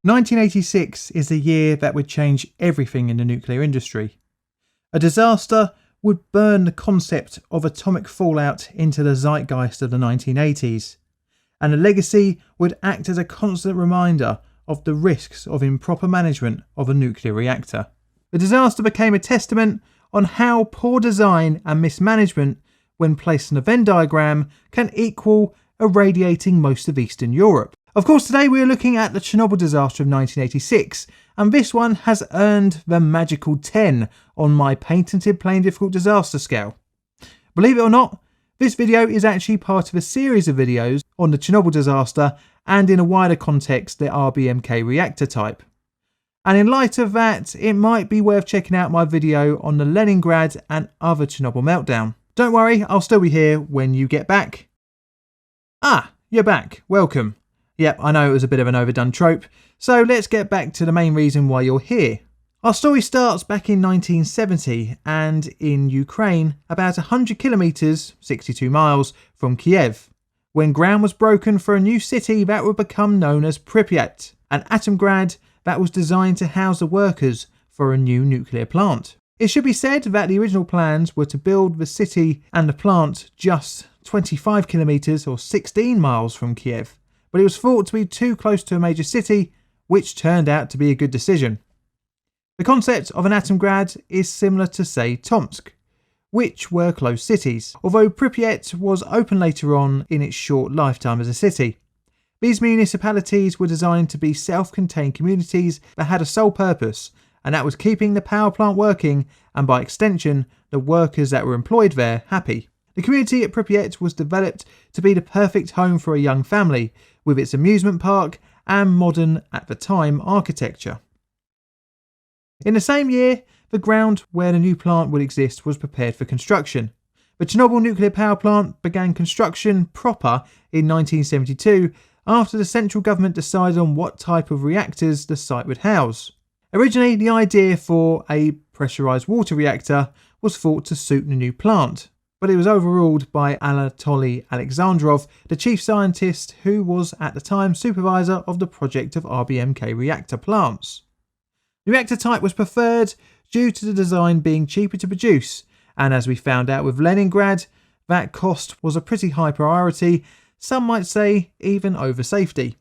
1986 is the year that would change everything in the nuclear industry. A disaster would burn the concept of atomic fallout into the zeitgeist of the 1980s, and the legacy would act as a constant reminder of the risks of improper management of a nuclear reactor. The disaster became a testament on how poor design and mismanagement, when placed in a Venn diagram, can equal irradiating most of Eastern Europe. Of course, today we are looking at the Chernobyl disaster of 1986, and this one has earned the magical 10 on my patented plain difficult disaster scale. Believe it or not, this video is actually part of a series of videos on the Chernobyl disaster and, in a wider context, the RBMK reactor type. And in light of that, it might be worth checking out my video on the Leningrad and other Chernobyl meltdown. Don't worry, I'll still be here when you get back. Ah, you're back. Welcome. Yep, I know it was a bit of an overdone trope, so let's get back to the main reason why you're here. Our story starts back in 1970 and in Ukraine, about 100 kilometres, 62 miles, from Kiev, when ground was broken for a new city that would become known as Pripyat, an atomgrad that was designed to house the workers for a new nuclear plant. It should be said that the original plans were to build the city and the plant just 25 kilometres or 16 miles from Kiev, but it was thought to be too close to a major city, which turned out to be a good decision. The concept of an atomgrad is similar to, say, Tomsk, which were closed cities, although Pripyat was open later on in its short lifetime as a city. These municipalities were designed to be self-contained communities that had a sole purpose, and that was keeping the power plant working and, by extension, the workers that were employed there happy. The community at Pripyat was developed to be the perfect home for a young family, with its amusement park and modern, at the time, architecture. In the same year, the ground where the new plant would exist was prepared for construction. The Chernobyl Nuclear Power Plant began construction proper in 1972 after the central government decided on what type of reactors the site would house. Originally, the idea for a pressurised water reactor was thought to suit the new plant, but it was overruled by Anatoly Alexandrov, the chief scientist who was at the time supervisor of the project of RBMK reactor plants. The reactor type was preferred due to the design being cheaper to produce, and as we found out with Leningrad, that cost was a pretty high priority, some might say even over safety.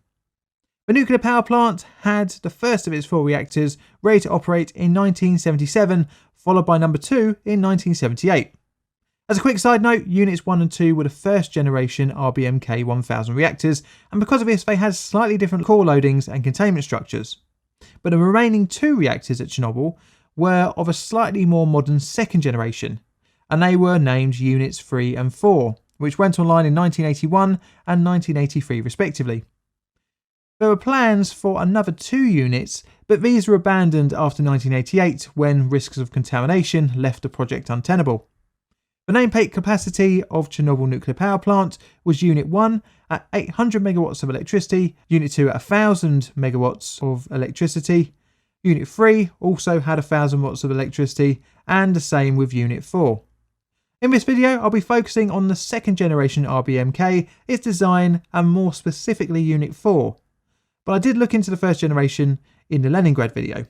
The nuclear power plant had the first of its 4 reactors ready to operate in 1977, followed by number 2 in 1978. As a quick side note, Units 1 and 2 were the first generation RBMK 1000 reactors, and because of this they had slightly different core loadings and containment structures. But the remaining 2 reactors at Chernobyl were of a slightly more modern second generation, and they were named Units 3 and 4, which went online in 1981 and 1983 respectively. There were plans for another 2 units, but these were abandoned after 1988 when risks of contamination left the project untenable. The nameplate capacity of Chernobyl Nuclear Power Plant was Unit 1 at 800 megawatts of electricity, Unit 2 at 1000 megawatts of electricity, Unit 3 also had 1000 watts of electricity, and the same with Unit 4. In this video, I'll be focusing on the second generation RBMK, its design, and more specifically Unit 4. But I did look into the first generation in the Leningrad video.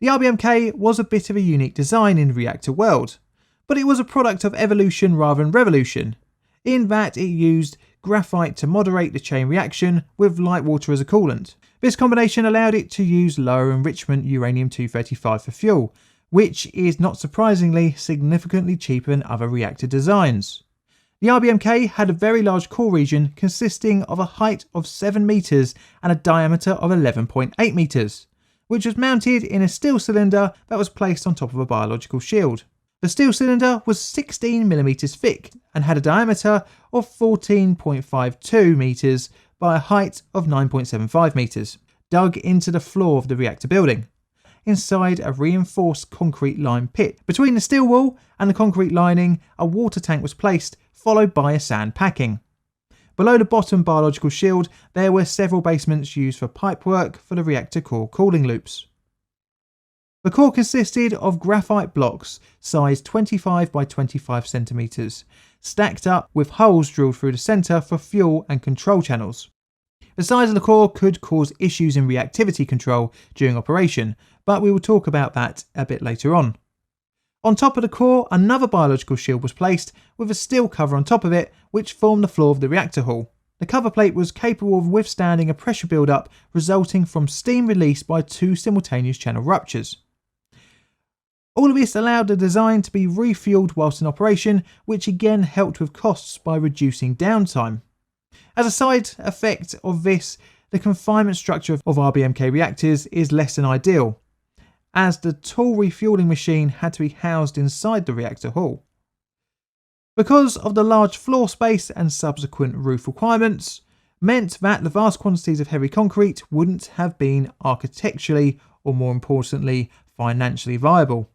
The RBMK was a bit of a unique design in the reactor world, but it was a product of evolution rather than revolution, in that it used graphite to moderate the chain reaction with light water as a coolant. This combination allowed it to use lower enrichment uranium-235 for fuel, which is not surprisingly significantly cheaper than other reactor designs. The RBMK had a very large core region consisting of a height of 7 metres and a diameter of 11.8 metres, which was mounted in a steel cylinder that was placed on top of a biological shield. The steel cylinder was 16mm thick and had a diameter of 14.52 metres by a height of 9.75 metres, dug into the floor of the reactor building, inside a reinforced concrete lined pit. Between the steel wall and the concrete lining, a water tank was placed, followed by a sand packing. Below the bottom biological shield, there were several basements used for pipework for the reactor core cooling loops. The core consisted of graphite blocks sized 25 by 25 centimetres, stacked up with holes drilled through the centre for fuel and control channels. The size of the core could cause issues in reactivity control during operation, but we will talk about that a bit later on. On top of the core, another biological shield was placed with a steel cover on top of it, which formed the floor of the reactor hull. The cover plate was capable of withstanding a pressure build-up resulting from steam released by two simultaneous channel ruptures. All of this allowed the design to be refueled whilst in operation, which again helped with costs by reducing downtime. As a side effect of this, the confinement structure of RBMK reactors is less than ideal, as the tall refueling machine had to be housed inside the reactor hull. Because of the large floor space and subsequent roof requirements, meant that the vast quantities of heavy concrete wouldn't have been architecturally, or more importantly, financially viable.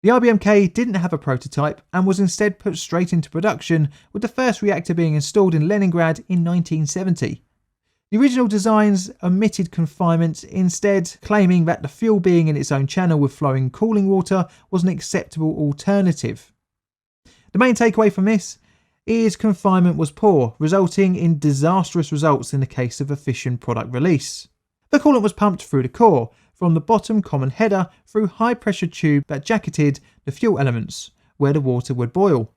The RBMK didn't have a prototype and was instead put straight into production, with the first reactor being installed in Leningrad in 1970. The original designs omitted confinement, instead claiming that the fuel being in its own channel with flowing cooling water was an acceptable alternative. The main takeaway from this is confinement was poor, resulting in disastrous results in the case of efficient product release. The coolant was pumped through the core, from the bottom common header through high pressure tube that jacketed the fuel elements, where the water would boil.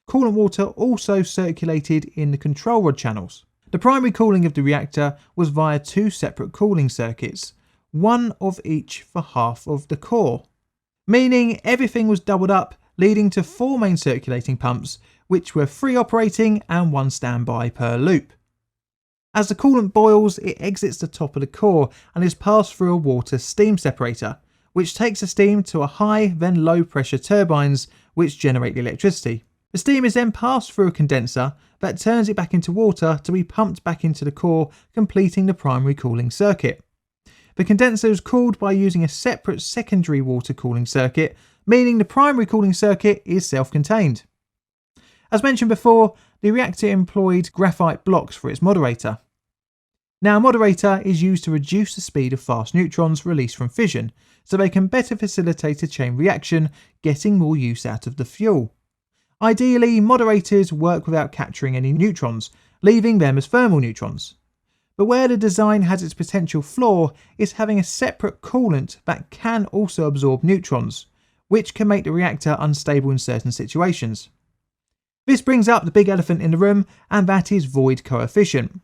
Coolant water also circulated in the control rod channels. The primary cooling of the reactor was via two separate cooling circuits, one of each for half of the core, meaning everything was doubled up, leading to four main circulating pumps, which were 3 operating and 1 standby per loop. As the coolant boils, it exits the top of the core and is passed through a water steam separator, which takes the steam to a high then low pressure turbines which generate the electricity. The steam is then passed through a condenser that turns it back into water to be pumped back into the core, completing the primary cooling circuit. The condenser is cooled by using a separate secondary water cooling circuit, meaning the primary cooling circuit is self-contained. As mentioned before, the reactor employed graphite blocks for its moderator. Now, a moderator is used to reduce the speed of fast neutrons released from fission, so they can better facilitate a chain reaction, getting more use out of the fuel. Ideally, moderators work without capturing any neutrons, leaving them as thermal neutrons. But where the design has its potential flaw is having a separate coolant that can also absorb neutrons, which can make the reactor unstable in certain situations. This brings up the big elephant in the room, and that is void coefficient.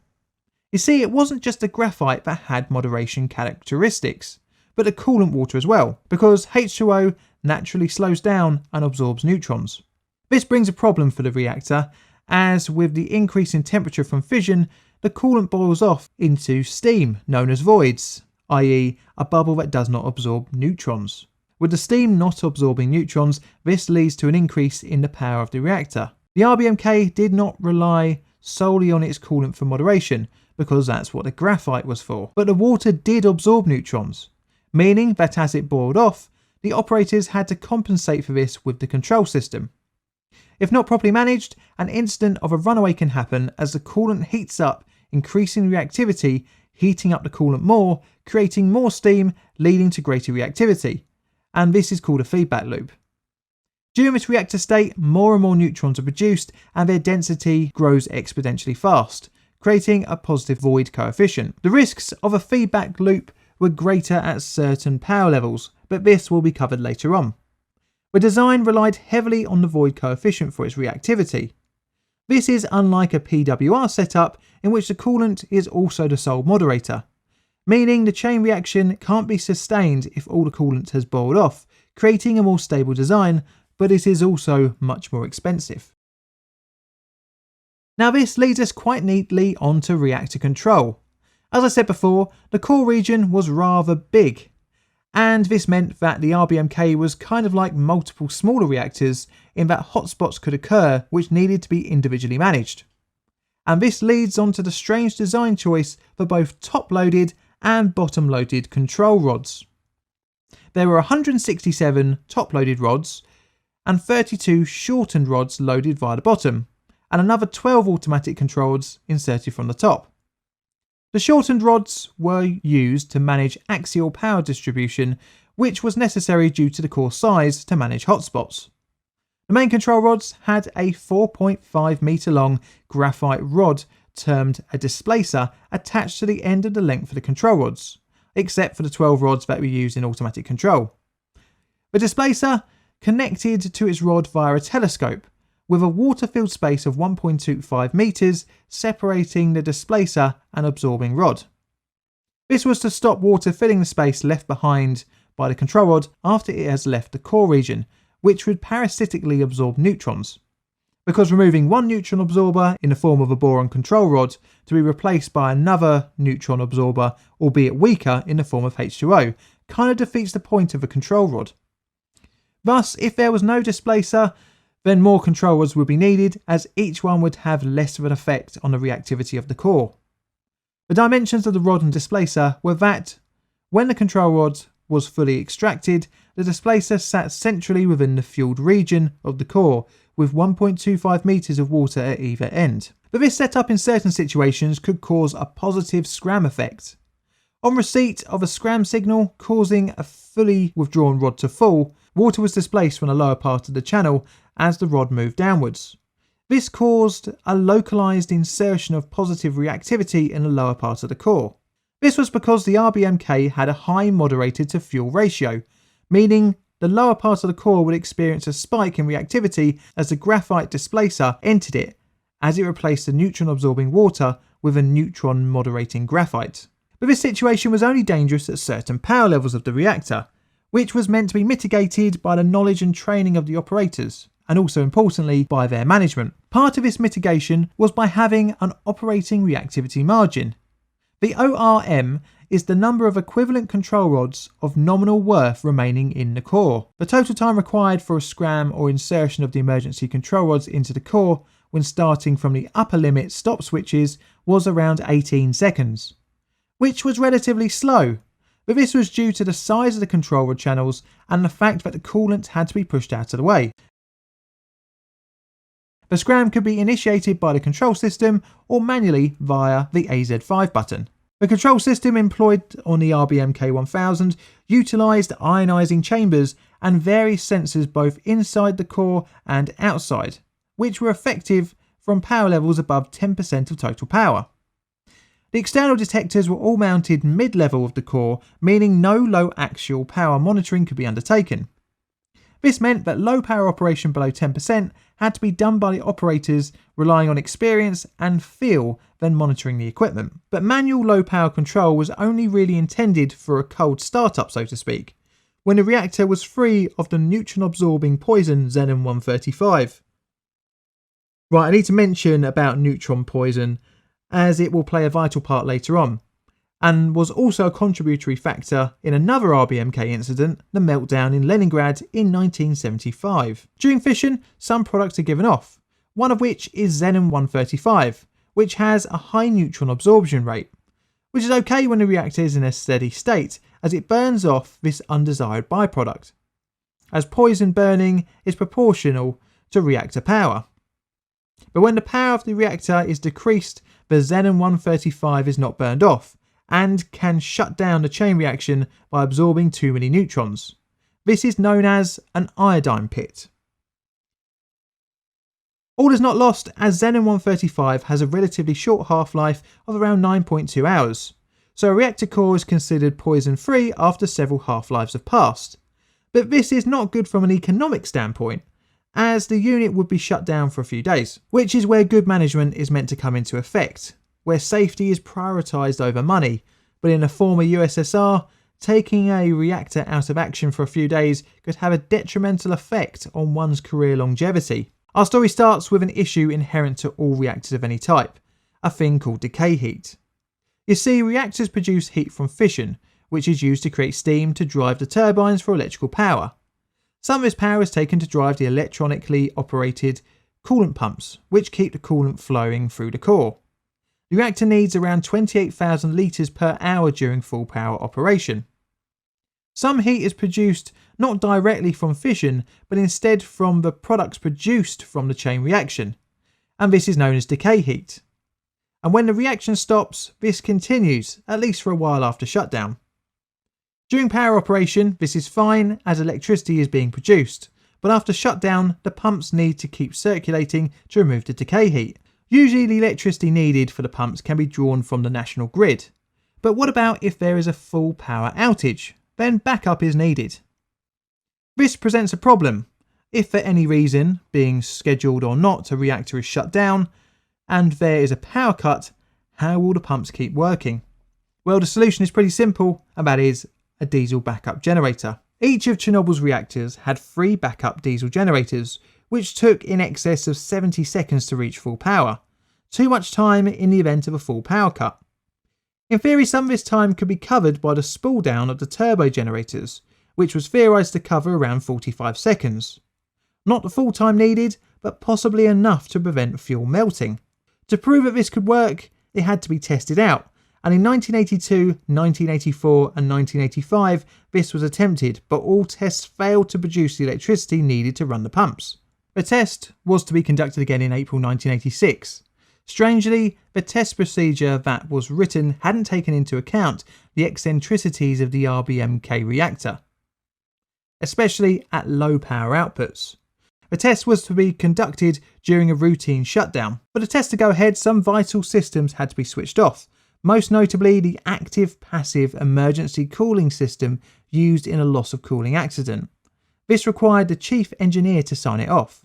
You see, it wasn't just the graphite that had moderation characteristics, but the coolant water as well, because H2O naturally slows down and absorbs neutrons. This brings a problem for the reactor, as with the increase in temperature from fission, the coolant boils off into steam, known as voids, i.e. a bubble that does not absorb neutrons. With the steam not absorbing neutrons, this leads to an increase in the power of the reactor. The RBMK did not rely solely on its coolant for moderation, because that's what the graphite was for, but the water did absorb neutrons, meaning that as it boiled off, the operators had to compensate for this with the control system. If not properly managed, an incident of a runaway can happen as the coolant heats up, increasing reactivity, heating up the coolant more, creating more steam, leading to greater reactivity, and this is called a feedback loop. During this reactor state, more and more neutrons are produced and their density grows exponentially fast, creating a positive void coefficient. The risks of a feedback loop were greater at certain power levels, but this will be covered later on. The design relied heavily on the void coefficient for its reactivity. This is unlike a PWR setup in which the coolant is also the sole moderator, meaning the chain reaction can't be sustained if all the coolant has boiled off, creating a more stable design, but it is also much more expensive. Now this leads us quite neatly onto reactor control. As I said before, the core region was rather big, and this meant that the RBMK was kind of like multiple smaller reactors in that hotspots could occur which needed to be individually managed. And this leads on to the strange design choice for both top-loaded and bottom-loaded control rods. There were 167 top-loaded rods and 32 shortened rods loaded via the bottom, and another 12 automatic control rods inserted from the top. The shortened rods were used to manage axial power distribution, which was necessary due to the core size to manage hotspots. The main control rods had a 4.5 metre long graphite rod termed a displacer attached to the end of the length of the control rods, except for the 12 rods that were used in automatic control. The displacer connected to its rod via a telescope, with a water-filled space of 1.25 metres separating the displacer and absorbing rod. This was to stop water filling the space left behind by the control rod after it has left the core region, which would parasitically absorb neutrons. Because removing one neutron absorber in the form of a boron control rod to be replaced by another neutron absorber, albeit weaker, in the form of H2O, kind of defeats the point of a control rod. Thus, if there was no displacer, then more control rods would be needed, as each one would have less of an effect on the reactivity of the core. The dimensions of the rod and displacer were that, when the control rod was fully extracted, the displacer sat centrally within the fueled region of the core, with 1.25 metres of water at either end. But this setup in certain situations could cause a positive scram effect. On receipt of a scram signal causing a fully withdrawn rod to fall, water was displaced from the lower part of the channel as the rod moved downwards. This caused a localised insertion of positive reactivity in the lower part of the core. This was because the RBMK had a high moderated to fuel ratio, meaning the lower part of the core would experience a spike in reactivity as the graphite displacer entered it, as it replaced the neutron absorbing water with a neutron moderating graphite. But this situation was only dangerous at certain power levels of the reactor, which was meant to be mitigated by the knowledge and training of the operators, and also importantly by their management. Part of this mitigation was by having an operating reactivity margin. The ORM is the number of equivalent control rods of nominal worth remaining in the core. The total time required for a scram or insertion of the emergency control rods into the core when starting from the upper limit stop switches was around 18 seconds, which was relatively slow, but this was due to the size of the control rod channels and the fact that the coolant had to be pushed out of the way. The scram could be initiated by the control system or manually via the AZ5 button. The control system employed on the RBMK-1000 utilised ionising chambers and various sensors both inside the core and outside, which were effective from power levels above 10% of total power. The external detectors were all mounted mid-level of the core, meaning no low actual power monitoring could be undertaken. This meant that low power operation below 10% had to be done by the operators relying on experience and feel when monitoring the equipment. But manual low power control was only really intended for a cold startup, so to speak, when the reactor was free of the neutron absorbing poison xenon-135. Right, I need to mention about neutron poison, as it will play a vital part later on, and was also a contributory factor in another RBMK incident, the meltdown in Leningrad in 1975. During fission, some products are given off, one of which is xenon-135, which has a high neutron absorption rate, which is okay when the reactor is in a steady state, as it burns off this undesired byproduct, as poison burning is proportional to reactor power. But when the power of the reactor is decreased, the xenon-135 is not burned off, and can shut down the chain reaction by absorbing too many neutrons. This is known as an iodine pit. All is not lost, as xenon-135 has a relatively short half-life of around 9.2 hours, so a reactor core is considered poison-free after several half-lives have passed. But this is not good from an economic standpoint, as the unit would be shut down for a few days, which is where good management is meant to come into effect, where safety is prioritised over money, but in the former USSR, taking a reactor out of action for a few days could have a detrimental effect on one's career longevity. Our story starts with an issue inherent to all reactors of any type, a thing called decay heat. You see, reactors produce heat from fission, which is used to create steam to drive the turbines for electrical power. Some of this power is taken to drive the electronically operated coolant pumps, which keep the coolant flowing through the core. The reactor needs around 28,000 litres per hour during full power operation. Some heat is produced not directly from fission, but instead from the products produced from the chain reaction, and this is known as decay heat. And when the reaction stops, this continues, at least for a while after shutdown. During power operation, this is fine as electricity is being produced, but after shutdown, the pumps need to keep circulating to remove the decay heat, Usually the electricity needed for the pumps can be drawn from the national grid. But what about if there is a full power outage? Then backup is needed. This presents a problem. If for any reason, being scheduled or not, a reactor is shut down and there is a power cut, how will the pumps keep working? Well, the solution is pretty simple, and that is a diesel backup generator. Each of Chernobyl's reactors had 3 backup diesel generators, which took in excess of 70 seconds to reach full power. Too much time in the event of a full power cut. In theory, some of this time could be covered by the spool down of the turbo generators, which was theorised to cover around 45 seconds. Not the full time needed, but possibly enough to prevent fuel melting. To prove that this could work, it had to be tested out, and in 1982, 1984 and 1985 this was attempted, but all tests failed to produce the electricity needed to run the pumps. The test was to be conducted again in April 1986. Strangely, the test procedure that was written hadn't taken into account the eccentricities of the RBMK reactor, especially at low power outputs. The test was to be conducted during a routine shutdown. For the test to go ahead, some vital systems had to be switched off, most notably the active-passive emergency cooling system used in a loss of cooling accident. This required the chief engineer to sign it off.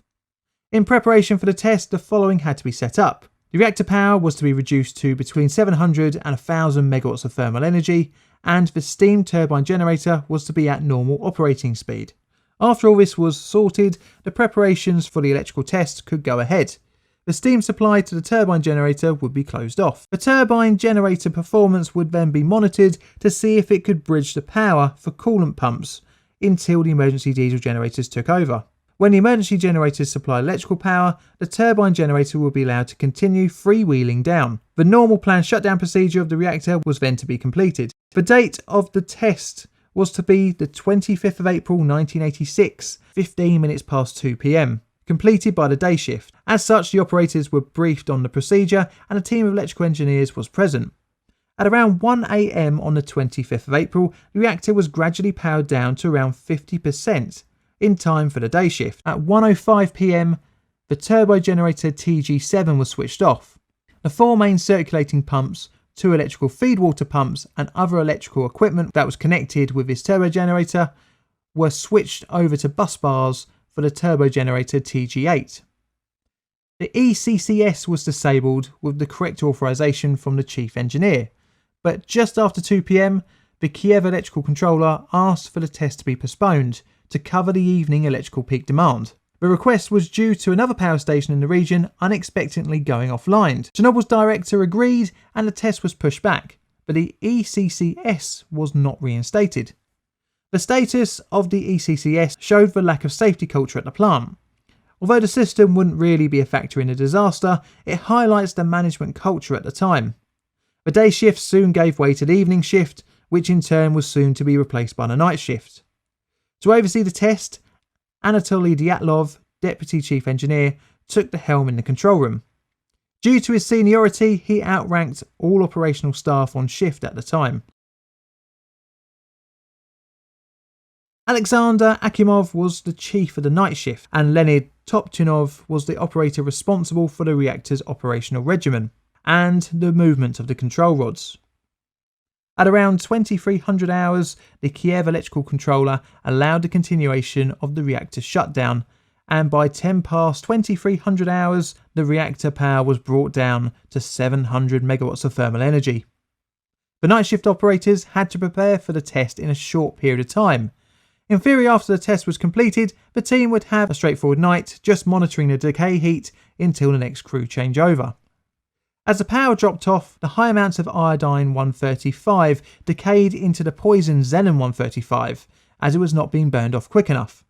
In preparation for the test, the following had to be set up. The reactor power was to be reduced to between 700 and 1000 megawatts of thermal energy, and the steam turbine generator was to be at normal operating speed. After all this was sorted, the preparations for the electrical test could go ahead. The steam supply to the turbine generator would be closed off. The turbine generator performance would then be monitored to see if it could bridge the power for coolant pumps until the emergency diesel generators took over. When the emergency generators supply electrical power, the turbine generator will be allowed to continue freewheeling down. The normal planned shutdown procedure of the reactor was then to be completed. The date of the test was to be the 25th of April 1986, 15 minutes past 2 p.m, completed by the day shift. As such, the operators were briefed on the procedure and a team of electrical engineers was present. At around 1 a.m. on the 25th of April, the reactor was gradually powered down to around 50%. In time for the day shift. At 1:05 p.m, the turbo generator TG7 was switched off. The 4 main circulating pumps, 2 electrical feed water pumps and other electrical equipment that was connected with this turbo generator were switched over to bus bars for the turbo generator TG8. The ECCS was disabled with the correct authorization from the chief engineer, but just after 2 p.m, the Kiev electrical controller asked for the test to be postponed to cover the evening electrical peak demand. The request was due to another power station in the region unexpectedly going offline. Chernobyl's director agreed and the test was pushed back, but the ECCS was not reinstated. The status of the ECCS showed the lack of safety culture at the plant. Although the system wouldn't really be a factor in a disaster, it highlights the management culture at the time. The day shift soon gave way to the evening shift, which in turn was soon to be replaced by the night shift. To oversee the test, Anatoly Dyatlov, Deputy Chief Engineer, took the helm in the control room. Due to his seniority, he outranked all operational staff on shift at the time. Alexander Akimov was the chief of the night shift, and Leonid Toptunov was the operator responsible for the reactor's operational regimen and the movement of the control rods. At around 2300 hours, the Kiev electrical controller allowed the continuation of the reactor shutdown, and by 10 past 2300 hours, the reactor power was brought down to 700 megawatts of thermal energy. The night shift operators had to prepare for the test in a short period of time. In theory, after the test was completed, the team would have a straightforward night, just monitoring the decay heat until the next crew changeover. As the power dropped off, the high amounts of iodine-135 decayed into the poison xenon-135, as it was not being burned off quick enough.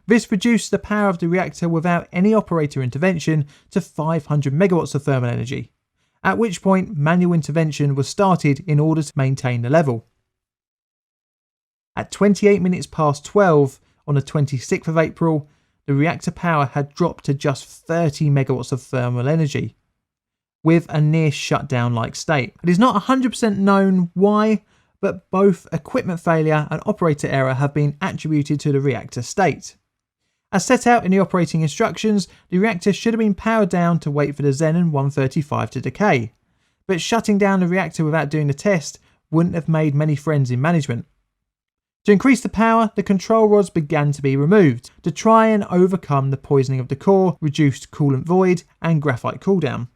This reduced the power of the reactor without any operator intervention to 500 megawatts of thermal energy, at which point manual intervention was started in order to maintain the level. At 28 minutes past 12 on the 26th of April, the reactor power had dropped to just 30 megawatts of thermal energy, with a near shutdown-like state. It is not 100% known why, but both equipment failure and operator error have been attributed to the reactor state. As set out in the operating instructions, the reactor should have been powered down to wait for the xenon 135 to decay, but shutting down the reactor without doing the test wouldn't have made many friends in management. To increase the power, the control rods began to be removed to try and overcome the poisoning of the core, reduced coolant void and graphite cooldown.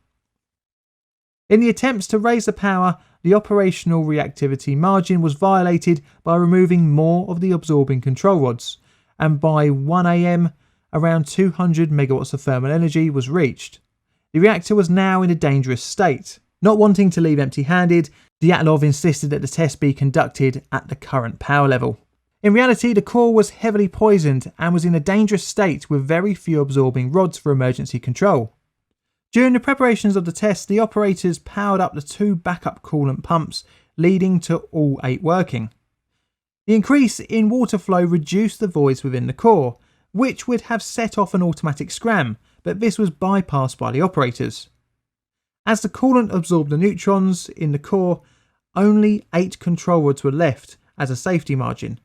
In the attempts to raise the power, the operational reactivity margin was violated by removing more of the absorbing control rods, and by 1 AM, around 200 megawatts of thermal energy was reached. The reactor was now in a dangerous state. Not wanting to leave empty-handed, Dyatlov insisted that the test be conducted at the current power level. In reality, the core was heavily poisoned and was in a dangerous state with very few absorbing rods for emergency control. During the preparations of the test, the operators powered up the 2 backup coolant pumps, leading to all 8 working. The increase in water flow reduced the voids within the core, which would have set off an automatic scram, but this was bypassed by the operators. As the coolant absorbed the neutrons in the core, only 8 control rods were left as a safety margin.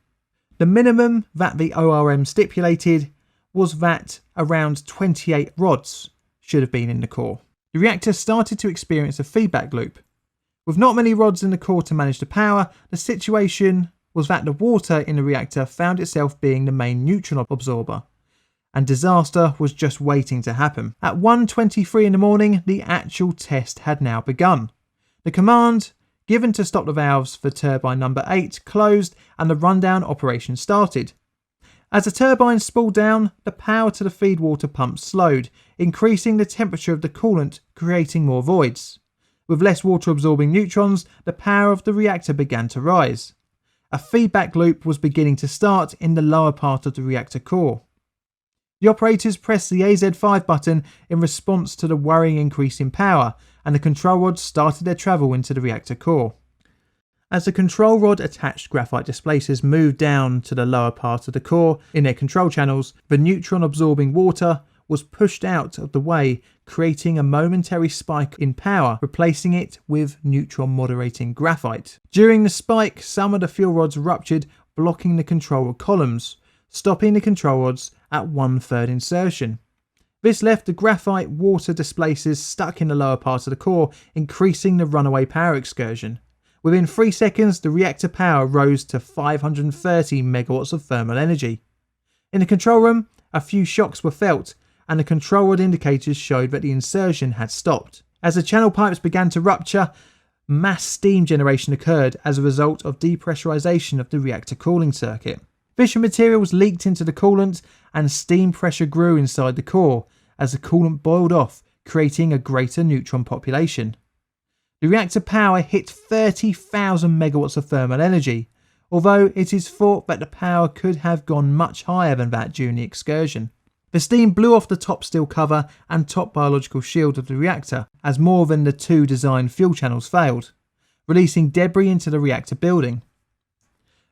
The minimum that the ORM stipulated was that around 28 rods should have been in the core. The reactor started to experience a feedback loop. With not many rods in the core to manage the power, the situation was that the water in the reactor found itself being the main neutron absorber, and disaster was just waiting to happen. At 1:23 in the morning, the actual test had now begun. The command given to stop the valves for turbine number 8 closed and the rundown operation started. As the turbine spooled down, the power to the feed water pump slowed, increasing the temperature of the coolant, creating more voids. With less water absorbing neutrons, the power of the reactor began to rise. A feedback loop was beginning to start in the lower part of the reactor core. The operators pressed the AZ5 button in response to the worrying increase in power, and the control rods started their travel into the reactor core. As the control rod attached graphite displacers moved down to the lower part of the core in their control channels, the neutron absorbing water was pushed out of the way, creating a momentary spike in power, replacing it with neutron moderating graphite. During the spike, some of the fuel rods ruptured, blocking the control rod columns, stopping the control rods at 1/3 insertion. This left the graphite water displacers stuck in the lower part of the core, increasing the runaway power excursion. Within 3 seconds, the reactor power rose to 530 megawatts of thermal energy. In the control room, a few shocks were felt, and the control rod indicators showed that the insertion had stopped. As the channel pipes began to rupture, mass steam generation occurred as a result of depressurization of the reactor cooling circuit. Fission materials leaked into the coolant, and steam pressure grew inside the core as the coolant boiled off, creating a greater neutron population. The reactor power hit 30,000 megawatts of thermal energy, although it is thought that the power could have gone much higher than that during the excursion. The steam blew off the top steel cover and top biological shield of the reactor as more than the 2 designed fuel channels failed, releasing debris into the reactor building.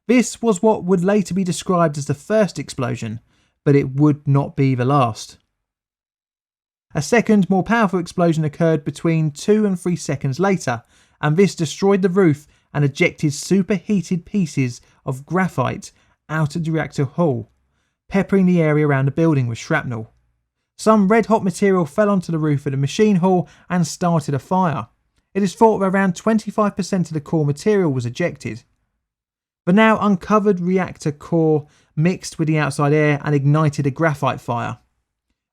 This was what would later be described as the first explosion, but it would not be the last. A second, more powerful explosion occurred between 2 and 3 seconds later, and this destroyed the roof and ejected superheated pieces of graphite out of the reactor hull, peppering the area around the building with shrapnel. Some red-hot material fell onto the roof of the machine hall and started a fire. It is thought that around 25% of the core material was ejected. The now uncovered reactor core mixed with the outside air and ignited a graphite fire.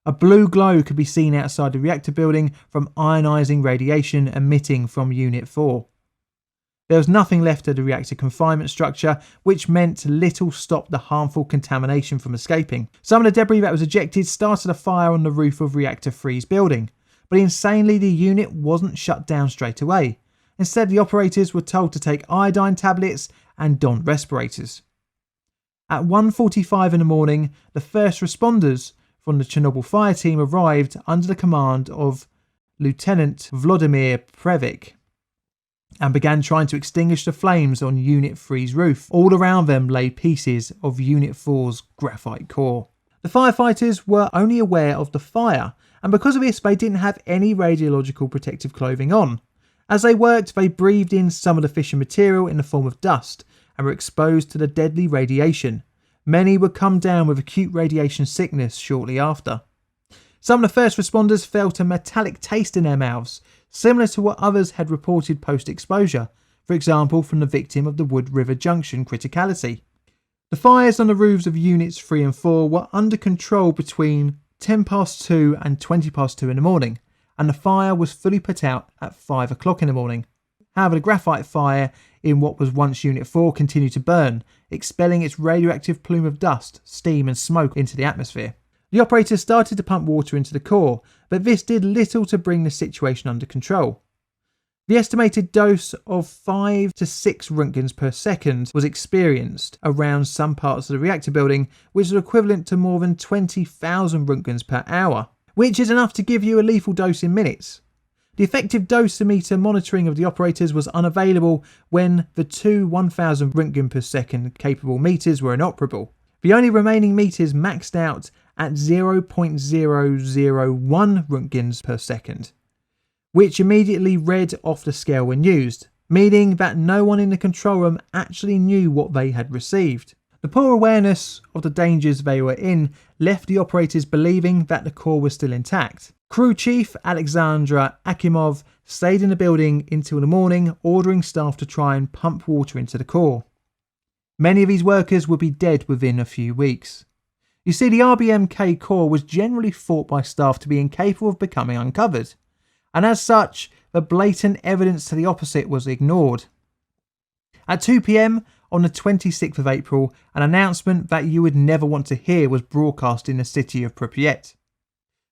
A blue glow could be seen outside the reactor building from ionizing radiation emitting from Unit 4. There was nothing left of the reactor confinement structure, which meant little stopped the harmful contamination from escaping. Some of the debris that was ejected started a fire on the roof of Reactor 3's building, but insanely the unit wasn't shut down straight away. Instead, the operators were told to take iodine tablets and don respirators. At 1:45 in the morning, the first responders from the Chernobyl fire team arrived under the command of Lieutenant Vladimir Pripyat and began trying to extinguish the flames on Unit 3's roof. All around them lay pieces of Unit 4's graphite core. The firefighters were only aware of the fire, and because of this they didn't have any radiological protective clothing on. As they worked, they breathed in some of the fission material in the form of dust and were exposed to the deadly radiation. Many would come down with acute radiation sickness shortly after. Some of the first responders felt a metallic taste in their mouths, similar to what others had reported post-exposure, for example from the victim of the Wood River Junction criticality. The fires on the roofs of Units 3 and 4 were under control between 2:10 and 2:20 in the morning, and the fire was fully put out at 5 o'clock in the morning. However, the graphite fire in what was once Unit 4 continued to burn, expelling its radioactive plume of dust, steam and smoke into the atmosphere. The operators started to pump water into the core, but this did little to bring the situation under control. The estimated dose of 5 to 6 Röntgens per second was experienced around some parts of the reactor building, which is equivalent to more than 20,000 Röntgens per hour, which is enough to give you a lethal dose in minutes. The effective dosimeter monitoring of the operators was unavailable when the two 1000 Röntgen per second capable meters were inoperable. The only remaining meters maxed out at 0.001 Röntgens per second, which immediately read off the scale when used, meaning that no one in the control room actually knew what they had received. The poor awareness of the dangers they were in left the operators believing that the core was still intact. Crew Chief Alexandra Akimov stayed in the building until the morning, ordering staff to try and pump water into the core. Many of these workers would be dead within a few weeks. You see, the RBMK core was generally thought by staff to be incapable of becoming uncovered, and as such, the blatant evidence to the opposite was ignored. At 2 p.m. on the 26th of April, an announcement that you would never want to hear was broadcast in the city of Pripyat.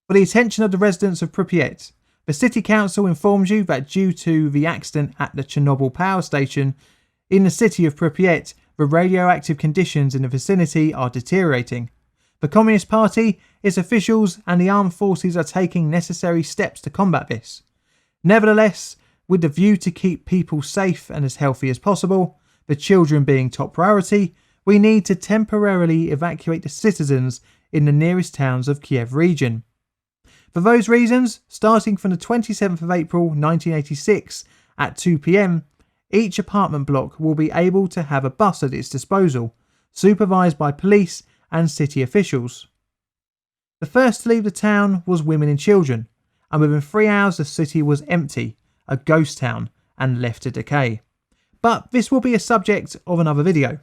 For the attention of the residents of Pripyat, the city council informs you that due to the accident at the Chernobyl power station in the city of Pripyat, the radioactive conditions in the vicinity are deteriorating. The Communist Party, its officials and the armed forces are taking necessary steps to combat this. Nevertheless, with the view to keep people safe and as healthy as possible, the children being top priority, we need to temporarily evacuate the citizens in the nearest towns of Kiev region. For those reasons, starting from the 27th of April 1986 at 2 p.m, each apartment block will be able to have a bus at its disposal, supervised by police and city officials. The first to leave the town was women and children, and within 3 hours the city was empty, a ghost town, and left to decay. But this will be a subject of another video.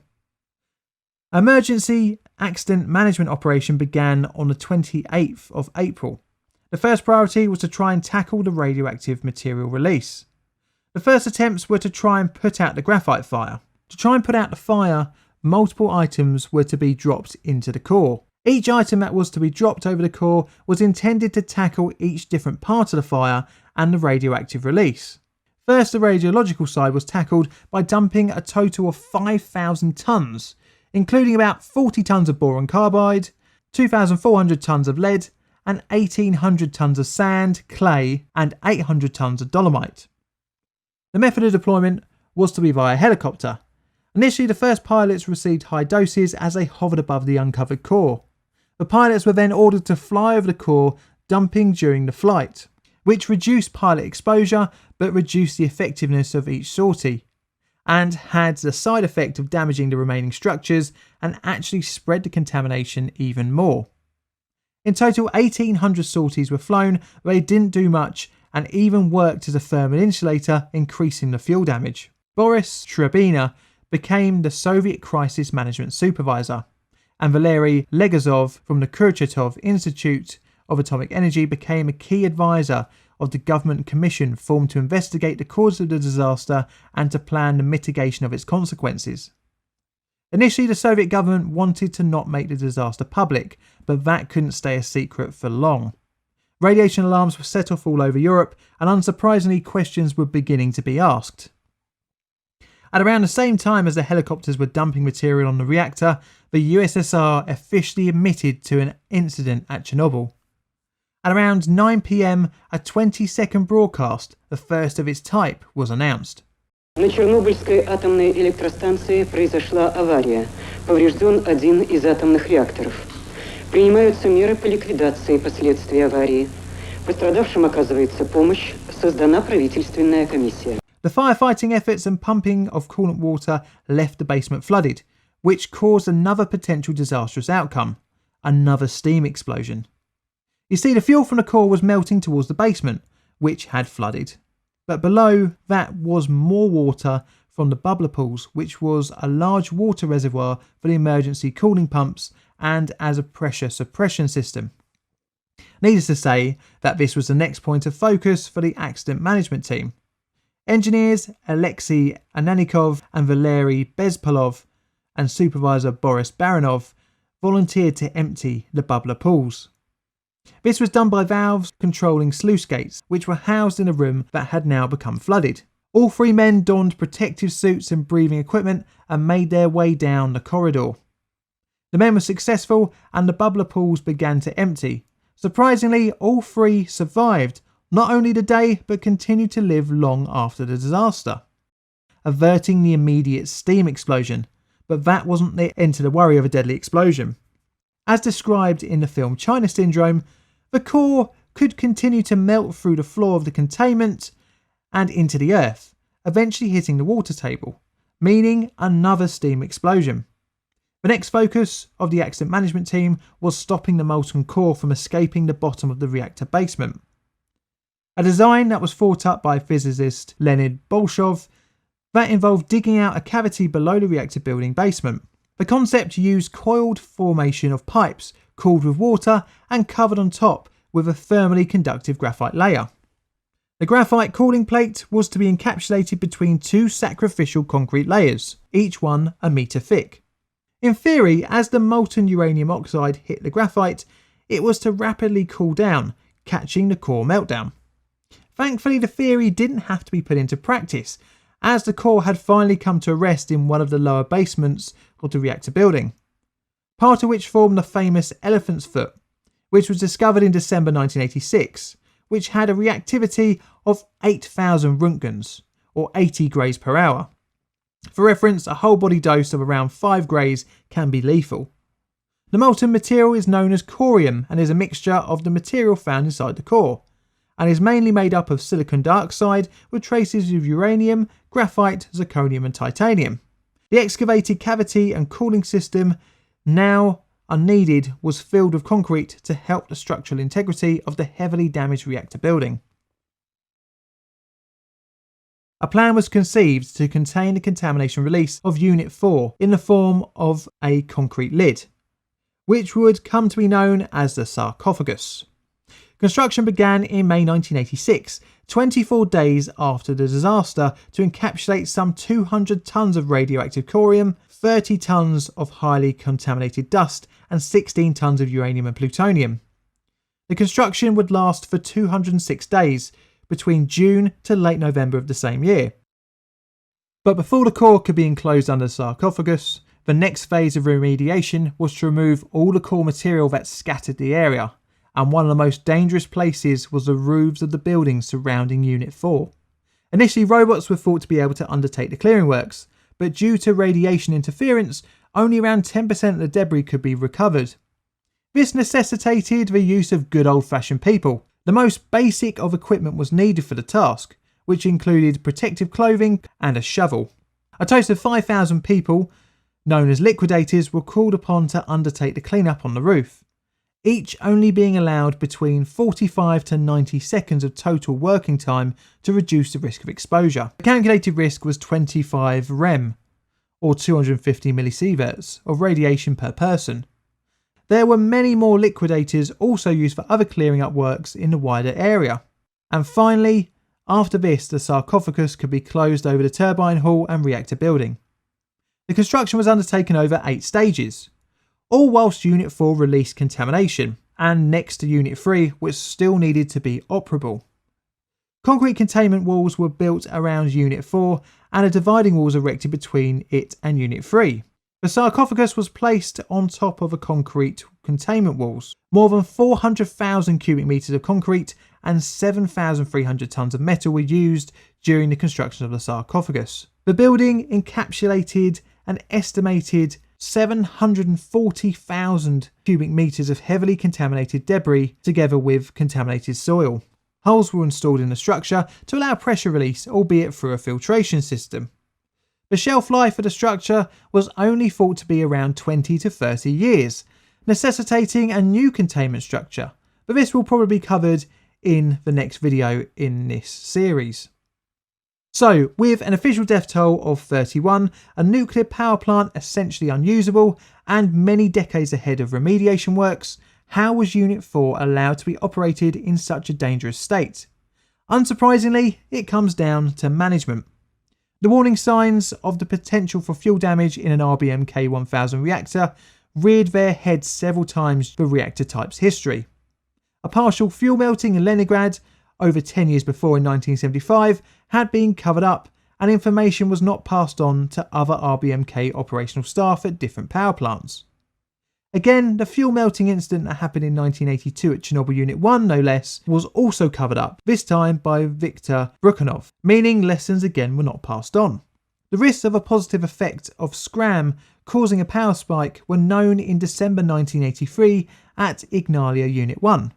Emergency accident management operation began on the 28th of April. The first priority was to try and tackle the radioactive material release. The first attempts were to try and put out the graphite fire. To try and put out the fire, multiple items were to be dropped into the core. Each item that was to be dropped over the core was intended to tackle each different part of the fire and the radioactive release. First, the radiological side was tackled by dumping a total of 5,000 tonnes, including about 40 tonnes of boron carbide, 2,400 tonnes of lead, and 1,800 tonnes of sand, clay, and 800 tonnes of dolomite. The method of deployment was to be via helicopter. Initially, the first pilots received high doses as they hovered above the uncovered core. The pilots were then ordered to fly over the core, dumping during the flight, which reduced pilot exposure but reduced the effectiveness of each sortie, and had the side effect of damaging the remaining structures and actually spread the contamination even more. In total, 1,800 sorties were flown, but they didn't do much and even worked as a thermal insulator, increasing the fuel damage. Boris Trebina became the Soviet Crisis Management Supervisor, and Valery Legazov from the Kurchatov Institute of Atomic Energy became a key advisor of the government commission formed to investigate the cause of the disaster and to plan the mitigation of its consequences. Initially, the Soviet government wanted to not make the disaster public, but that couldn't stay a secret for long. Radiation alarms were set off all over Europe, and unsurprisingly, questions were beginning to be asked. At around the same time as the helicopters were dumping material on the reactor, the USSR officially admitted to an incident at Chernobyl. At around 9 p.m, a 20-second broadcast, the first of its type, was announced. На Чернобыльской атомной электростанции произошла авария. Поврежден один из атомных реакторов. Принимаются меры по ликвидации последствий аварии. Пострадавшим оказывается помощь. Создана правительственная комиссия. The firefighting efforts and pumping of coolant water left the basement flooded, which caused another potential disastrous outcome, another steam explosion. You see, the fuel from the core was melting towards the basement, which had flooded. But below that was more water from the bubbler pools, which was a large water reservoir for the emergency cooling pumps and as a pressure suppression system. Needless to say that this was the next point of focus for the accident management team. Engineers Alexei Ananikov and Valery Bezpolov and supervisor Boris Baranov volunteered to empty the bubbler pools. This was done by valves controlling sluice gates, which were housed in a room that had now become flooded. All three men donned protective suits and breathing equipment and made their way down the corridor. The men were successful and the bubbler pools began to empty. Surprisingly, all three survived, not only the day but continued to live long after the disaster, averting the immediate steam explosion. But that wasn't the end to the worry of a deadly explosion. As described in the film China Syndrome, the core could continue to melt through the floor of the containment and into the earth, eventually hitting the water table, meaning another steam explosion. The next focus of the accident management team was stopping the molten core from escaping the bottom of the reactor basement. A design that was thought up by physicist Leonid Bolshov that involved digging out a cavity below the reactor building basement. The concept used coiled formation of pipes cooled with water and covered on top with a thermally conductive graphite layer. The graphite cooling plate was to be encapsulated between two sacrificial concrete layers, each one a metre thick. In theory, as the molten uranium oxide hit the graphite, it was to rapidly cool down, catching the core meltdown. Thankfully, the theory didn't have to be put into practice, as the core had finally come to rest in one of the lower basements of the reactor building, part of which formed the famous Elephant's Foot, which was discovered in December 1986, which had a reactivity of 8,000 Röntgens, or 80 grays per hour. For reference, a whole body dose of around 5 grays can be lethal. The molten material is known as corium and is a mixture of the material found inside the core, and is mainly made up of silicon dioxide with traces of uranium, graphite, zirconium and titanium. The excavated cavity and cooling system, now unneeded, was filled with concrete to help the structural integrity of the heavily damaged reactor building. A plan was conceived to contain the contamination release of Unit 4 in the form of a concrete lid, which would come to be known as the sarcophagus. Construction began in May 1986, 24 days after the disaster, to encapsulate some 200 tonnes of radioactive corium, 30 tonnes of highly contaminated dust, and 16 tonnes of uranium and plutonium. The construction would last for 206 days, between June to late November of the same year. But before the core could be enclosed under the sarcophagus, the next phase of remediation was to remove all the core material that scattered the area, and one of the most dangerous places was the roofs of the buildings surrounding Unit 4. Initially, robots were thought to be able to undertake the clearing works, but due to radiation interference, only around 10% of the debris could be recovered. This necessitated the use of good old-fashioned people. The most basic of equipment was needed for the task, which included protective clothing and a shovel. A total of 5,000 people, known as liquidators, were called upon to undertake the cleanup on the roof, each only being allowed between 45 to 90 seconds of total working time to reduce the risk of exposure. The calculated risk was 25 rem, or 250 millisieverts, of radiation per person. There were many more liquidators also used for other clearing up works in the wider area. And finally, after this, the sarcophagus could be closed over the turbine hall and reactor building. The construction was undertaken over 8 stages, all whilst Unit 4 released contamination, and next to Unit 3, which still needed to be operable. Concrete containment walls were built around Unit 4 and a dividing wall was erected between it and Unit 3. The sarcophagus was placed on top of a concrete containment walls. More than 400,000 cubic metres of concrete and 7,300 tonnes of metal were used during the construction of the sarcophagus. The building encapsulated an estimated 740,000 cubic metres of heavily contaminated debris together with contaminated soil. Holes were installed in the structure to allow pressure release, albeit through a filtration system. The shelf life of the structure was only thought to be around 20 to 30 years, necessitating a new containment structure, but this will probably be covered in the next video in this series. So, with an official death toll of 31, a nuclear power plant essentially unusable, and many decades ahead of remediation works, how was Unit 4 allowed to be operated in such a dangerous state? Unsurprisingly, it comes down to management. The warning signs of the potential for fuel damage in an RBMK-1000 reactor reared their heads several times through reactor type's history. A partial fuel melting in Leningrad over 10 years before in 1975 had been covered up, and information was not passed on to other RBMK operational staff at different power plants. Again, the fuel melting incident that happened in 1982 at Chernobyl Unit 1, no less, was also covered up, this time by Viktor Brukhanov, meaning lessons again were not passed on. The risks of a positive effect of scram causing a power spike were known in December 1983 at Ignalina Unit 1.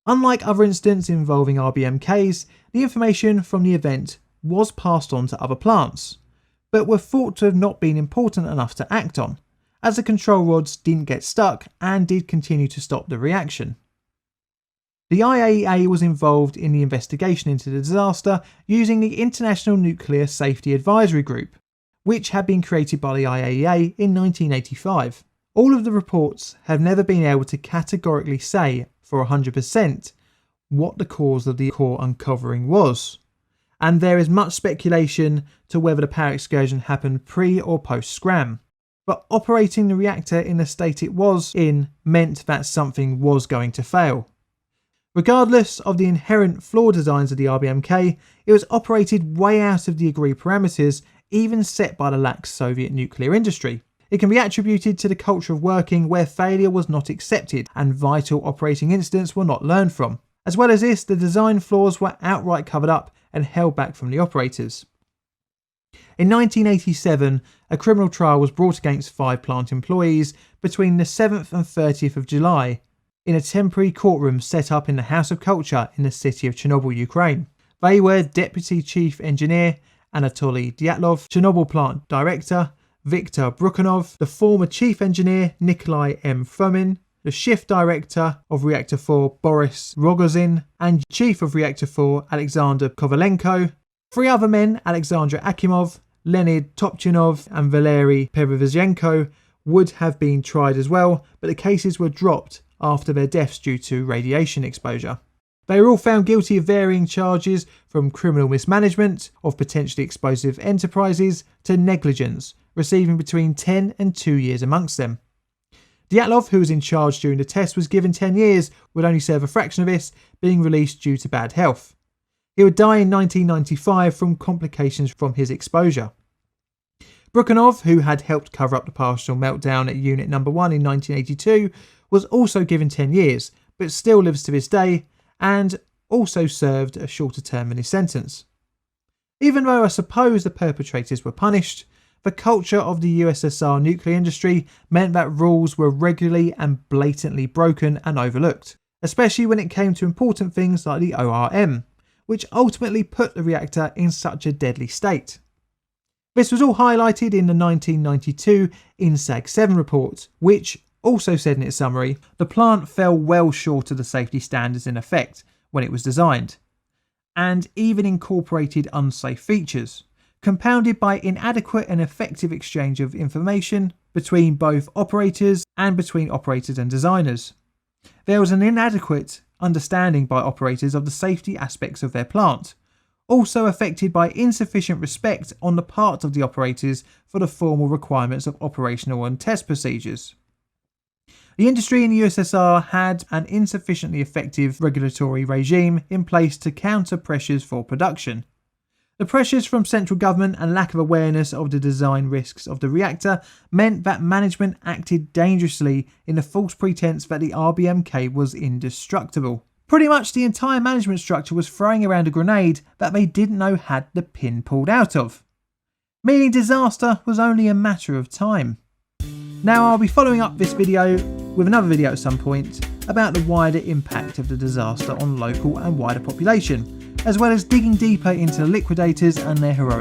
Unlike other incidents involving RBMKs, the information from the event was passed on to other plants, but were thought to have not been important enough to act on, as the control rods didn't get stuck and did continue to stop the reaction. The IAEA was involved in the investigation into the disaster using the International Nuclear Safety Advisory Group, which had been created by the IAEA in 1985. All of the reports have never been able to categorically say for 100% what the cause of the core uncovering was, and there is much speculation to whether the power excursion happened pre or post scram. But operating the reactor in the state it was in meant that something was going to fail. Regardless of the inherent flawed designs of the RBMK, it was operated way out of the agreed parameters even set by the lax Soviet nuclear industry. It can be attributed to the culture of working where failure was not accepted and vital operating incidents were not learned from. As well as this, the design flaws were outright covered up and held back from the operators. In 1987, a criminal trial was brought against 5 plant employees between the 7th and 30th of July in a temporary courtroom set up in the House of Culture in the city of Chernobyl, Ukraine. They were Deputy Chief Engineer Anatoly Dyatlov, Chernobyl Plant Director Viktor Brukhanov, the former Chief Engineer Nikolai M. Fomin, the Shift Director of Reactor 4 Boris Rogozin, and Chief of Reactor 4 Alexander Kovalenko. 3 other men, Alexander Akimov, Leonid Topchinov and Valery Perevizhenko, would have been tried as well, but the cases were dropped after their deaths due to radiation exposure. They were all found guilty of varying charges from criminal mismanagement of potentially explosive enterprises to negligence, receiving between 10 and 2 years amongst them. Dyatlov, who was in charge during the test, was given 10 years, would only serve a fraction of this, being released due to bad health. He would die in 1995 from complications from his exposure. Brukhanov, who had helped cover up the partial meltdown at Unit No. 1 in 1982, was also given 10 years, but still lives to this day, and also served a shorter term in his sentence. Even though I suppose the perpetrators were punished, the culture of the USSR nuclear industry meant that rules were regularly and blatantly broken and overlooked, especially when it came to important things like the ORM, which ultimately put the reactor in such a deadly state. This was all highlighted in the 1992 INSAG 7 report, which also said in its summary, the plant fell well short of the safety standards in effect when it was designed, and even incorporated unsafe features, compounded by inadequate and effective exchange of information between both operators and between operators and designers. There was an inadequate understanding by operators of the safety aspects of their plant, also affected by insufficient respect on the part of the operators for the formal requirements of operational and test procedures. The industry in the USSR had an insufficiently effective regulatory regime in place to counter pressures for production. The pressures from central government and lack of awareness of the design risks of the reactor meant that management acted dangerously in the false pretense that the RBMK was indestructible. Pretty much the entire management structure was throwing around a grenade that they didn't know had the pin pulled out of, meaning disaster was only a matter of time. Now I'll be following up this video with another video at some point about the wider impact of the disaster on local and wider population, as well as digging deeper into the liquidators and their heroic